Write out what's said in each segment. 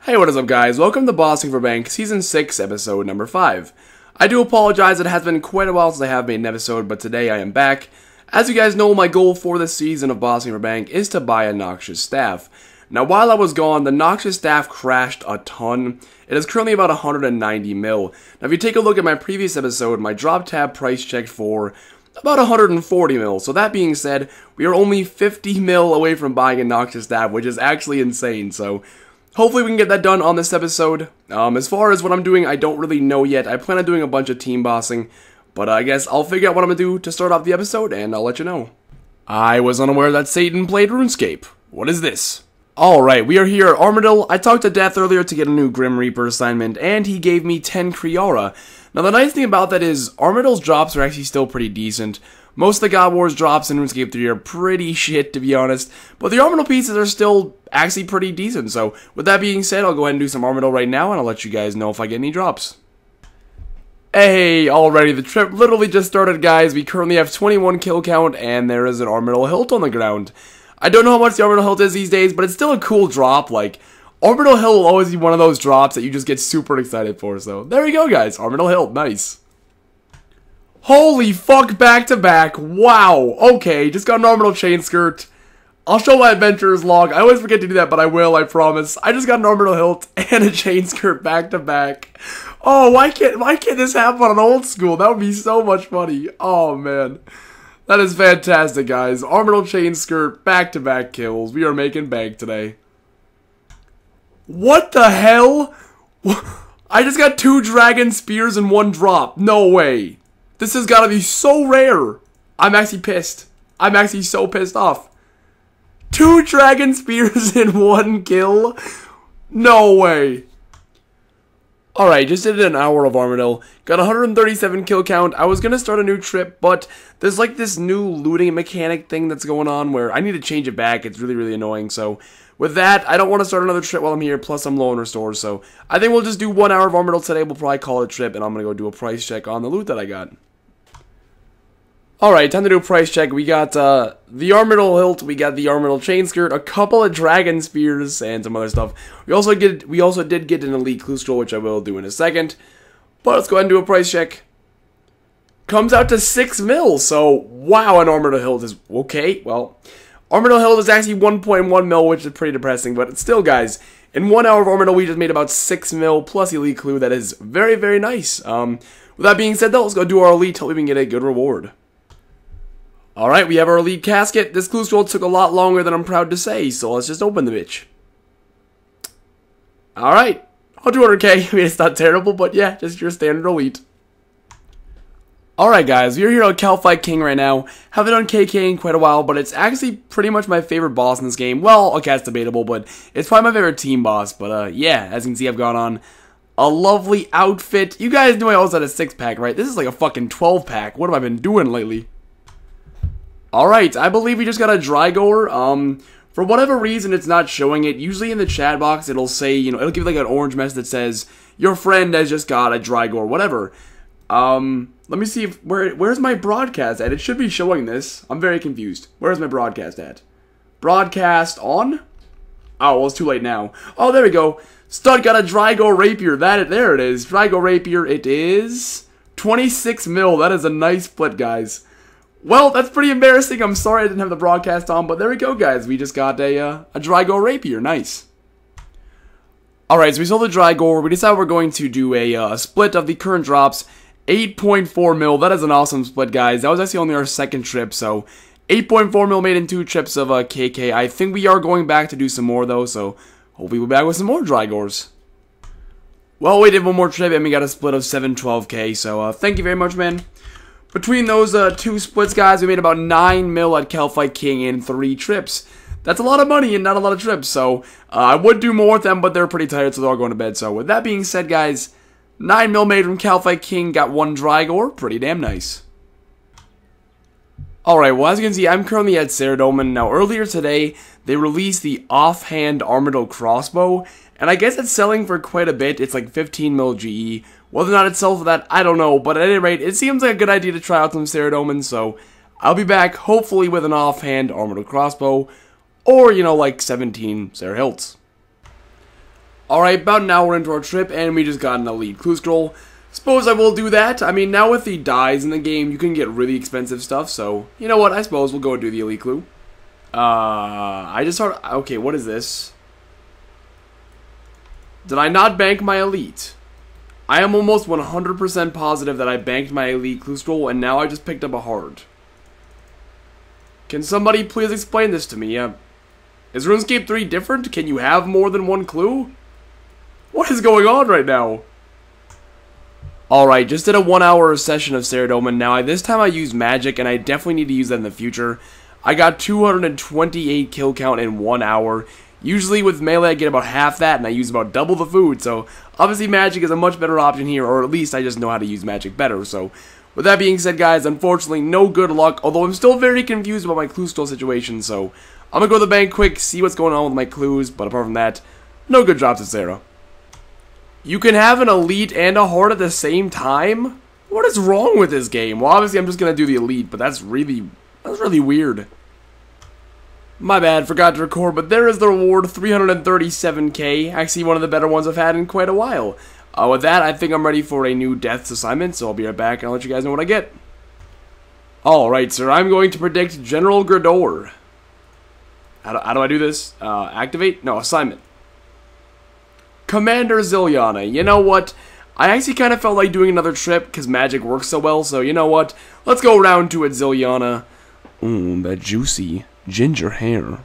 Hey, what is up guys? Welcome to Bossing for Bank, Season 6, Episode number 5. I do apologize, it has been quite a while since I have made an episode, but today I am back. As you guys know, my goal for this season of Bossing for Bank is to buy a Noxious staff. Now, while I was gone, the Noxious staff crashed a ton. It is currently about 190 mil. Now, if you take a look at my previous episode, my drop tab price checked for about 140 mil. So that being said, we are only 50 mil away from buying a Noxious staff, which is actually insane, so hopefully we can get that done on this episode. As far as what I'm doing, I don't really know yet. I plan on doing a bunch of team bossing, but I guess I'll figure out what I'm going to do to start off the episode, and I'll let you know. I was unaware that Satan played Runescape. What is this? Alright, we are here at Armadyl. I talked to Death earlier to get a new Grim Reaper assignment, and he gave me 10 Kriara. Now, the nice thing about that is, Armadyl's drops are actually still pretty decent. Most of the God Wars drops in RuneScape 3 are pretty shit, to be honest, but the Armadyl pieces are still actually pretty decent, so with that being said, I'll go ahead and do some Armadyl right now, and I'll let you guys know if I get any drops. Hey, already, the trip literally just started, guys. We currently have 21 kill count, and there is an Armadyl hilt on the ground. I don't know how much the Armadyl hilt is these days, but it's still a cool drop. Like, Armadyl hilt will always be one of those drops that you just get super excited for, so there you go, guys. Armadyl hilt, nice. Holy fuck, back to back. Wow. Okay, just got an Armadyl chain skirt. I'll show my adventurer's log. I always forget to do that, but I will, I promise. I just got an Armadyl hilt and a chain skirt back to back. Oh, why can't this happen on an old school? That would be so much funny. Oh man. That is fantastic, guys. Armadyl chain skirt, back to back kills. We are making bank today. What the hell? I just got 2 dragon spears in 1 drop. No way. This has got to be so rare. I'm actually pissed. I'm actually so pissed off. 2 dragon spears in 1 kill? No way. Alright, just did an hour of Armadyl. Got 137 kill count. I was going to start a new trip, but there's like this new looting mechanic thing that's going on where I need to change it back. It's really, really annoying. So with that, I don't want to start another trip while I'm here, plus I'm low on restores. So I think we'll just do 1 hour of Armadyl today. We'll probably call it a trip, and I'm going to go do a price check on the loot that I got. Alright, time to do a price check. We got the Armadyl hilt, we got the Armadyl chain skirt, a couple of dragon spears, and some other stuff. We also did get an elite clue scroll, which I will do in a second. But let's go ahead and do a price check. Comes out to 6 mil, so wow, an Armadyl hilt is okay. Well, Armadyl hilt is actually 1.1 mil, which is pretty depressing, but still, guys, in 1 hour of Armadyl, we just made about 6 mil plus elite clue. That is very, very nice. With that being said, though, let's go do our elite till we can get a good reward. Alright, we have our elite casket. This clue scroll took a lot longer than I'm proud to say, so let's just open the bitch. Alright, 200k. I mean, it's not terrible, but yeah, just your standard elite. Alright guys, we're here on Kalphite King right now. Haven't done KK in quite a while, but it's actually pretty much my favorite boss in this game. Well, okay, it's debatable, but it's probably my favorite team boss. But yeah, as you can see, I've got on a lovely outfit. You guys knew I always had a 6-pack, right? This is like a fucking 12-pack. What have I been doing lately? Alright, I believe we just got a Drygore. For whatever reason, it's not showing it. Usually in the chat box, it'll say, you know, it'll give like an orange message that says, your friend has just got a Drygore, whatever. Let me see if, where's my broadcast at? It should be showing this. I'm very confused. Where's my broadcast at? Broadcast on? Oh, well, it's too late now. Oh, there we go. Stud got a Drygore Rapier. There it is. Drygore Rapier. It is 26 mil. That is a nice split, guys. Well, that's pretty embarrassing. I'm sorry I didn't have the broadcast on, but there we go, guys. We just got a Drygore Rapier. Nice. Alright, so we sold the Drygore. We decided we're going to do a split of the current drops. 8.4 mil. That is an awesome split, guys. That was actually only our 2nd trip, so 8.4 mil made in 2 trips of KK. I think we are going back to do some more, though, so hopefully we'll be back with some more Drygores. Well, we did 1 more trip, and we got a split of 712k, so thank you very much, man. Between those 2 splits, guys, we made about 9 mil at Kalphite King in 3 trips. That's a lot of money and not a lot of trips, so I would do more with them, but they're pretty tired, so they're all going to bed. So with that being said, guys, 9 mil made from Kalphite King, got 1 Drygore, pretty damn nice. Alright, well, as you can see, I'm currently at saradomin. Now, earlier today, they released the offhand Armadyl crossbow, and I guess it's selling for quite a bit. It's like 15 mil GE. Whether or not it sells for that, I don't know, but at any rate, it seems like a good idea to try out some saradomin, so I'll be back, hopefully, with an offhand Armadyl crossbow, or, you know, like 17 Sara hilts. Alright, about an hour into our trip, and we just got an elite clue scroll. Suppose I will do that. I mean, now with the dyes in the game, you can get really expensive stuff, so, you know what, I suppose we'll go do the elite clue. I just heard, okay, what is this? Did I not bank my elite? I am almost 100% positive that I banked my elite clue scroll, and now I just picked up a hard. Can somebody please explain this to me? Is RuneScape 3 different? Can you have more than one clue? What is going on right now? Alright, just did a 1 hour session of saradomin. Now, this time I used magic, and I definitely need to use that in the future. I got 228 kill count in 1 hour. Usually with melee I get about half that, and I use about double the food, so obviously magic is a much better option here, or at least I just know how to use magic better. So with that being said, guys, unfortunately no good luck, although I'm still very confused about my clue scroll situation, so I'm gonna go to the bank quick, see what's going on with my clues, but apart from that, no good drops at Sara. You can have an elite and a horde at the same time? What is wrong with this game? Well, obviously I'm just gonna do the elite, but that's really weird. My bad, forgot to record, but there is the reward, 337k, actually one of the better ones I've had in quite a while. With that, I think I'm ready for a new deaths assignment, so I'll be right back and I'll let you guys know what I get. Alright, sir, I'm going to predict General Grador. How do I do this? Activate? No, assignment. Commander Zilyana. You know what? I actually kind of felt like doing another trip because magic works so well, so you know what? Let's go round to it, Zilyana. That juicy ginger hair.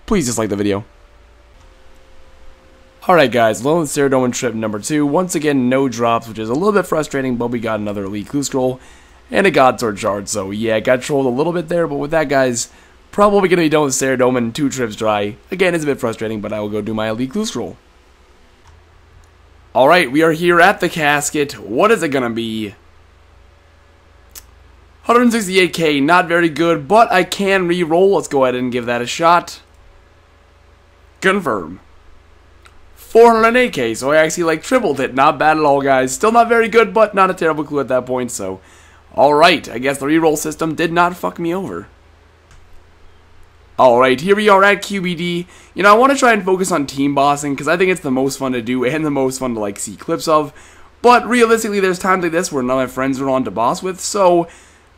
Please dislike the video. Alright guys, Lone Saradomin trip number 2. Once again, no drops, which is a little bit frustrating, but we got another elite clue scroll and a God Sword shard, so yeah, got trolled a little bit there, but with that, guys, probably going to be done with Saradomin, 2 trips dry. Again, it's a bit frustrating, but I will go do my elite clue scroll. Alright, we are here at the casket. What is it going to be? 168k, not very good, but I can re-roll. Let's go ahead and give that a shot. Confirm. 408k, so I actually tripled it. Not bad at all, guys. Still not very good, but not a terrible clue at that point, so. Alright, I guess the re-roll system did not fuck me over. Alright, here we are at QBD. You know, I want to try and focus on team bossing, because I think it's the most fun to do, and the most fun to, see clips of. But, realistically, there's times like this where none of my friends are on to boss with, so,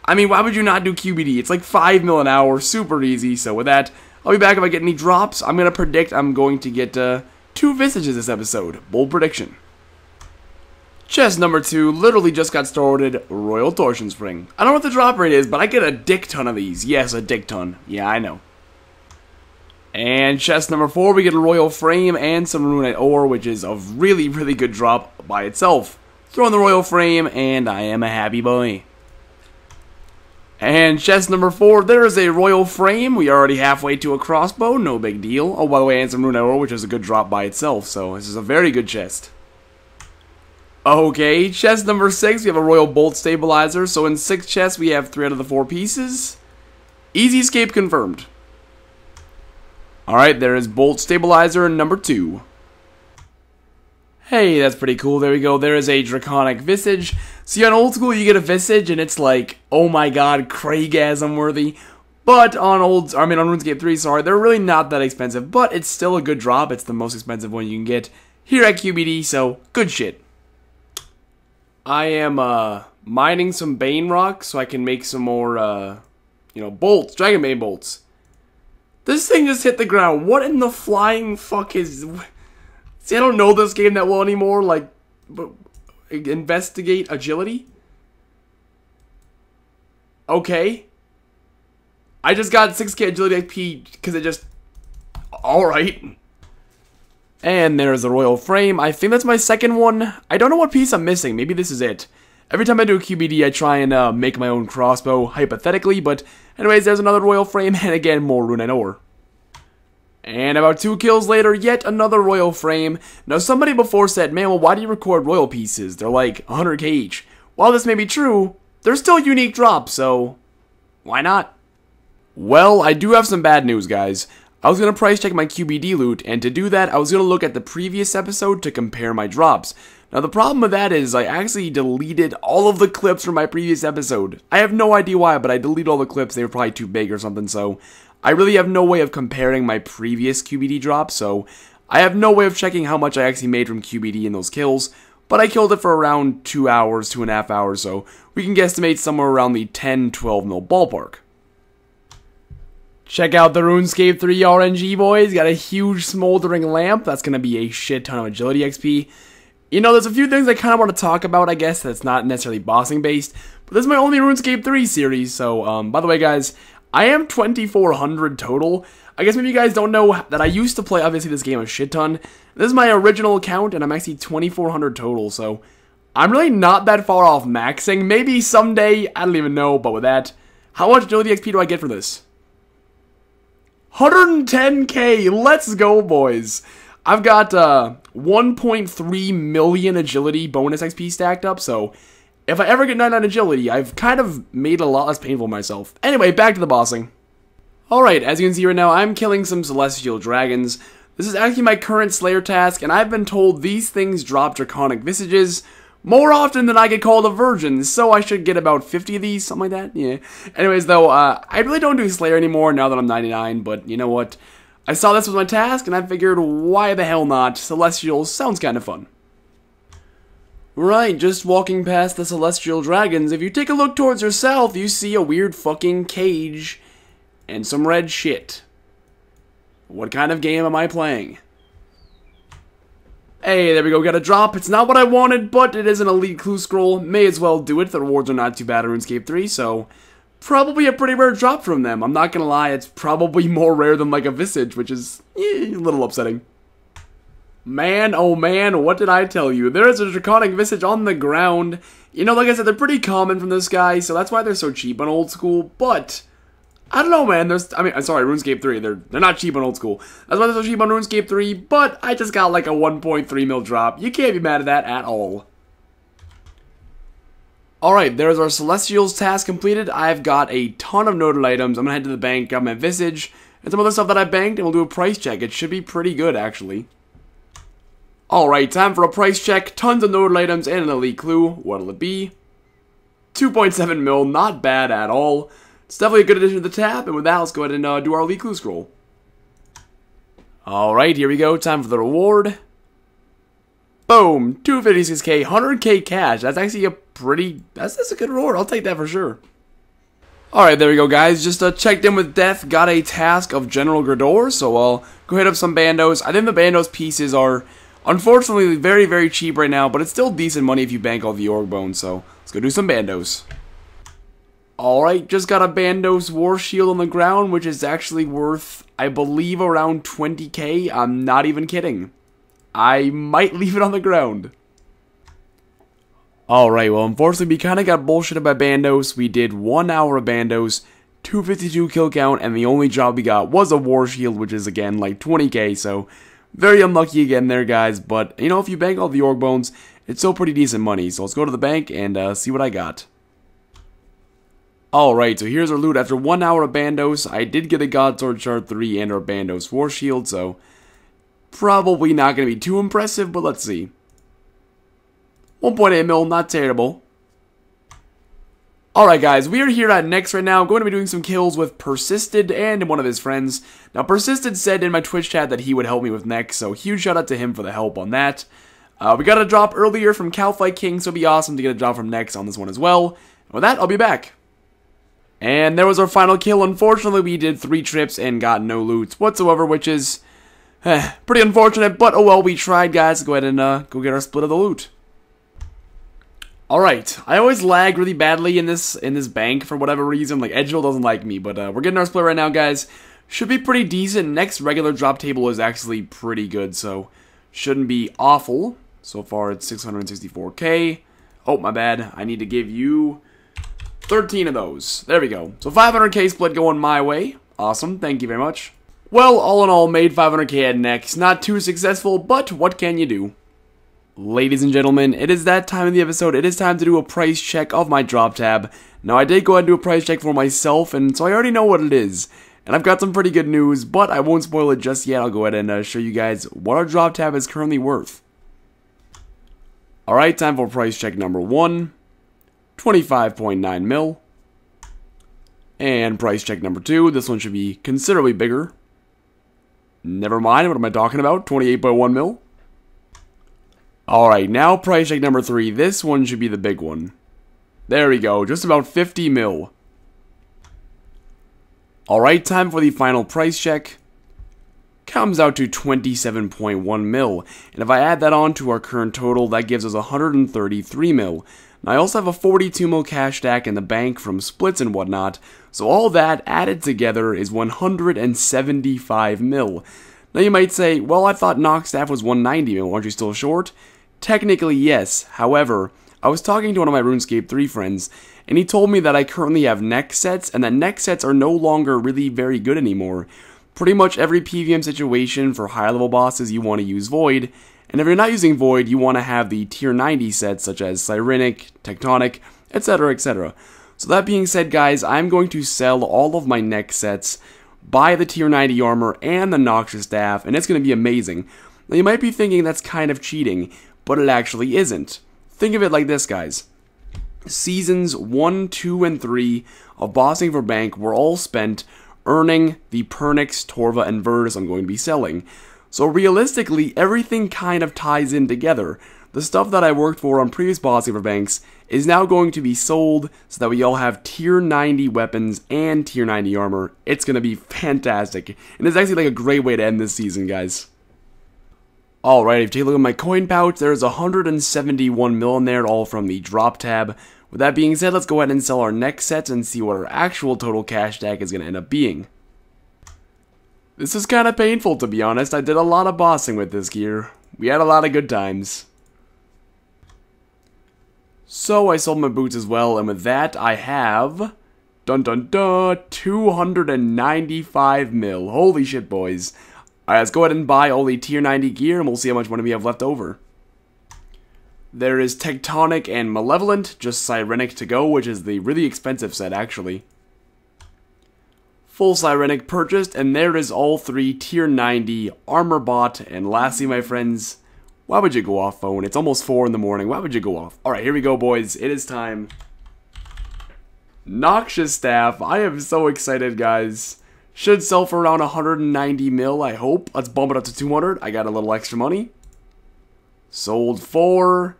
I mean, why would you not do QBD? It's like 5 mil an hour, super easy, so with that, I'll be back if I get any drops. I'm going to predict I'm going to get, 2 Visages this episode. Bold prediction. Chest number 2, literally just got started, Royal Torsion Spring. I don't know what the drop rate is, but I get a dick ton of these. Yes, a dick ton. Yeah, I know. And chest number 4, we get a Royal Frame and some Runite Ore, which is a really good drop by itself. Throw in the Royal Frame, and I am a happy boy. And chest number 4, there is a Royal Frame. We are already halfway to a crossbow, no big deal. Oh, by the way, and some Runite Ore, which is a good drop by itself, so this is a very good chest. Okay, chest number 6, we have a Royal Bolt Stabilizer, so in 6 chests we have 3 out of the 4 pieces. Easy escape confirmed. Alright, there is Bolt Stabilizer number 2. Hey, that's pretty cool. There we go. There is a Draconic Visage. See, on Oldschool, you get a Visage, and it's like, oh my god, Craigasm worthy. But on RuneScape 3, sorry, they're really not that expensive, but it's still a good drop. It's the most expensive one you can get here at QBD, so good shit. I am, mining some Bane Rock so I can make some more, bolts, Dragonbane bolts. This thing just hit the ground. What in the flying fuck is... See, I don't know this game that well anymore. Investigate agility? Okay. I just got 6k agility XP because it just... Alright. And there's the Royal Frame. I think that's my second one. I don't know what piece I'm missing. Maybe this is it. Every time I do a QBD, I try and make my own crossbow, hypothetically, but anyways, there's another Royal Frame, and again, more Runite Ore. And about 2 kills later, yet another Royal Frame. Now, somebody before said, man, well, why do you record Royal pieces? They're like 100k each. While this may be true, they're still unique drops, so why not? Well, I do have some bad news, guys. I was going to price check my QBD loot, and to do that, I was going to look at the previous episode to compare my drops. Now, the problem with that is I actually deleted all of the clips from my previous episode. I have no idea why, but I deleted all the clips. They were probably too big or something, so I really have no way of comparing my previous QBD drops, so I have no way of checking how much I actually made from QBD in those kills, but I killed it for around 2 hours, 2.5 hours, so we can guesstimate somewhere around the 10-12 mil ballpark. Check out the Runescape 3 RNG, boys. Got a huge smoldering lamp. That's going to be a shit ton of agility XP. You know, there's a few things I kind of want to talk about, I guess, that's not necessarily bossing based, but this is my only Runescape 3 series, so, by the way, guys, I am 2,400 total. I guess maybe you guys don't know that I used to play, obviously, this game a shit ton. This is my original account, and I'm actually 2,400 total, so I'm really not that far off maxing. Maybe someday, I don't even know, but with that, how much agility XP do I get for this? 110k, let's go, boys. I've got 1.3 million agility bonus XP stacked up, so if I ever get 99 agility, I've kind of made it a lot less painful myself. Anyway, back to the bossing. Alright, as you can see right now, I'm killing some celestial dragons. This is actually my current Slayer task, and I've been told these things drop draconic visages more often than I get called a virgin, so I should get about 50 of these, something like that, yeah. Anyways, though, I really don't do Slayer anymore now that I'm 99, but you know what? I saw this was my task, and I figured, why the hell not? Celestials sounds kind of fun. Right, just walking past the celestial dragons, if you take a look towards your south, you see a weird fucking cage and some red shit. What kind of game am I playing? Hey, there we go, got a drop. It's not what I wanted, but it is an elite clue scroll. May as well do it. The rewards are not too bad at RuneScape 3, so probably a pretty rare drop from them. I'm not gonna lie, it's probably more rare than like a visage, which is a little upsetting. Man, oh man, what did I tell you? There is a draconic visage on the ground. You know, like I said, they're pretty common from this guy, so that's why they're so cheap on Old School, but I don't know, man. I'm sorry, RuneScape 3. They're not cheap on Old School. That's why they're so cheap on RuneScape 3, but I just got like a 1.3 mil drop. You can't be mad at that at all. Alright, there's our Celestials task completed. I've got a ton of noted items. I'm gonna head to the bank, grab my Visage, and some other stuff that I banked, and we'll do a price check. It should be pretty good, actually. Alright, time for a price check. Tons of noted items and an elite clue. What'll it be? 2.7 mil, not bad at all. It's definitely a good addition to the tab, and with that, let's go ahead and do our elite clue scroll. Alright, here we go. Time for the reward. Boom! 256k, 100k cash. That's actually a pretty... That's a good reward. I'll take that for sure. Alright, there we go, guys. Just checked in with Death. Got a task of General Grador, so I'll go hit up some Bandos. I think the Bandos pieces are, unfortunately, very, very cheap right now, but it's still decent money if you bank all the Org Bones, so let's go do some Bandos. Alright, just got a Bandos War Shield on the ground, which is actually worth, I believe, around 20k. I'm not even kidding. I might leave it on the ground. Alright, well, unfortunately, we kind of got bullshitted by Bandos. We did 1 hour of Bandos, 252 kill count, and the only job we got was a War Shield, which is, again, like 20k, so very unlucky again there, guys. But, you know, if you bank all the Org Bones, it's still pretty decent money. So let's go to the bank and see what I got. Alright, so here's our loot. After 1 hour of Bandos, I did get a God Sword Shard 3 and our Bandos War Shield, so probably not going to be too impressive, but let's see. 1.8 mil, not terrible. Alright guys, we are here at Next right now. I'm going to be doing some kills with Persisted and one of his friends. Now Persisted said in my Twitch chat that he would help me with Next, so huge shout out to him for the help on that. We got a drop earlier from Kalphite King, so it'd be awesome to get a drop from Next on this one as well. And with that, I'll be back. And there was our final kill. Unfortunately, we did 3 trips and got no loot whatsoever, which is pretty unfortunate, but oh well, we tried, guys. Go ahead and go get our split of the loot. Alright, I always lag really badly in this bank for whatever reason. Like, Edgeville doesn't like me, but we're getting our split right now, guys. Should be pretty decent. Next regular drop table is actually pretty good, so shouldn't be awful. So far, it's 664k. Oh, my bad. I need to give you 13 of those. There we go. So 500k split going my way. Awesome. Thank you very much. Well, all in all, made 500k at Next. Not too successful, but what can you do? Ladies and gentlemen, it is that time of the episode. It is time to do a price check of my drop tab. Now, I did go ahead and do a price check for myself, and so I already know what it is. And I've got some pretty good news, but I won't spoil it just yet. I'll go ahead and show you guys what our drop tab is currently worth. Alright, time for price check number 1. 25.9 mil. And price check number 2. This one should be considerably bigger. Never mind, what am I talking about? 28.1 mil? Alright, now price check number 3. This one should be the big one. There we go, just about 50 mil. Alright, time for the final price check. Comes out to 27.1 mil. And if I add that on to our current total, that gives us 133 mil. And I also have a 42 mil cash stack in the bank from splits and whatnot. So all that added together is 175 mil. Now you might say, well, I thought Nox staff was 190 mil, aren't you still short? Technically, yes. However, I was talking to one of my RuneScape 3 friends, and he told me that I currently have neck sets, and that neck sets are no longer really very good anymore. Pretty much every PVM situation for higher level bosses, you want to use Void, and if you're not using Void, you want to have the tier 90 sets such as Sirenic, Tectonic, etc, etc. So that being said, guys, I'm going to sell all of my neck sets, buy the tier 90 armor and the Noxious staff, and it's going to be amazing. Now you might be thinking that's kind of cheating, but it actually isn't. Think of it like this, guys. Seasons 1, 2, and 3 of Bossing for Bank were all spent earning the Pernix, Torva, and Virtus I'm going to be selling. So realistically, everything kind of ties in together. The stuff that I worked for on previous Bossing for Banks is now going to be sold so that we all have tier 90 weapons and tier 90 armor. It's going to be fantastic. And it's actually like a great way to end this season, guys. Alright, if you take a look at my coin pouch, there's 171 mil in there, all from the drop tab. With that being said, let's go ahead and sell our next sets and see what our actual total cash stack is going to end up being. This is kind of painful, to be honest. I did a lot of bossing with this gear. We had a lot of good times. So I sold my boots as well, and with that I have... dun dun dun, 295 mil. Holy shit, boys. Alright, let's go ahead and buy all the tier 90 gear, and we'll see how much money we have left over. There is Tectonic and Malevolent, just Sirenic to go, which is the really expensive set, actually. Full Sirenic purchased, and there is all 3 tier 90 armor bought, and lastly, my friends, why would you go off, phone? It's almost 4 in the morning, why would you go off? Alright, here we go, boys, it is time. Noxious staff, I am so excited, guys. Should sell for around 190 mil, I hope. Let's bump it up to 200. I got a little extra money. Sold for...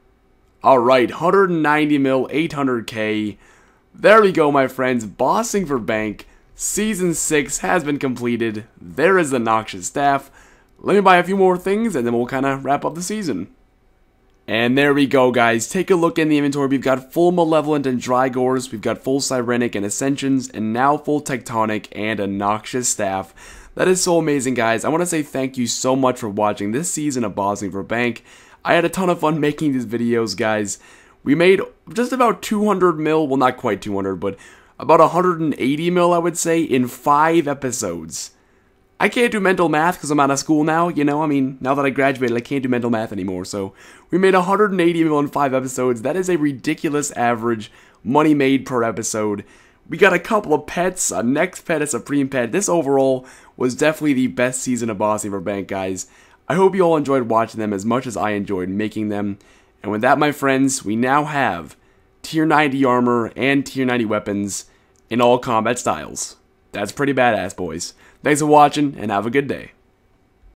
alright, 190 mil, 800k. There we go, my friends. Bossing for Bank. Season 6 has been completed. There is the Noxious staff. Let me buy a few more things, and then we'll kind of wrap up the season. And there we go, guys. Take a look in the inventory. We've got full Malevolent and Drygores. We've got full Sirenic and Ascensions. And now full Tectonic and a Noxious staff. That is so amazing, guys. I want to say thank you so much for watching this season of Bossing for Bank. I had a ton of fun making these videos, guys. We made just about 200 mil. Well, not quite 200, but about 180 mil, I would say, in 5 episodes. I can't do mental math because I'm out of school now, you know, I mean, now that I graduated, I can't do mental math anymore, so we made 180 mil in 5 episodes. That is a ridiculous average money made per episode. We got a couple of pets, a next pet, a supreme pet. This overall was definitely the best season of Bossing for Bank, guys. I hope you all enjoyed watching them as much as I enjoyed making them. And with that, my friends, we now have tier 90 armor and tier 90 weapons in all combat styles. That's pretty badass, boys. Thanks for watching, and have a good day.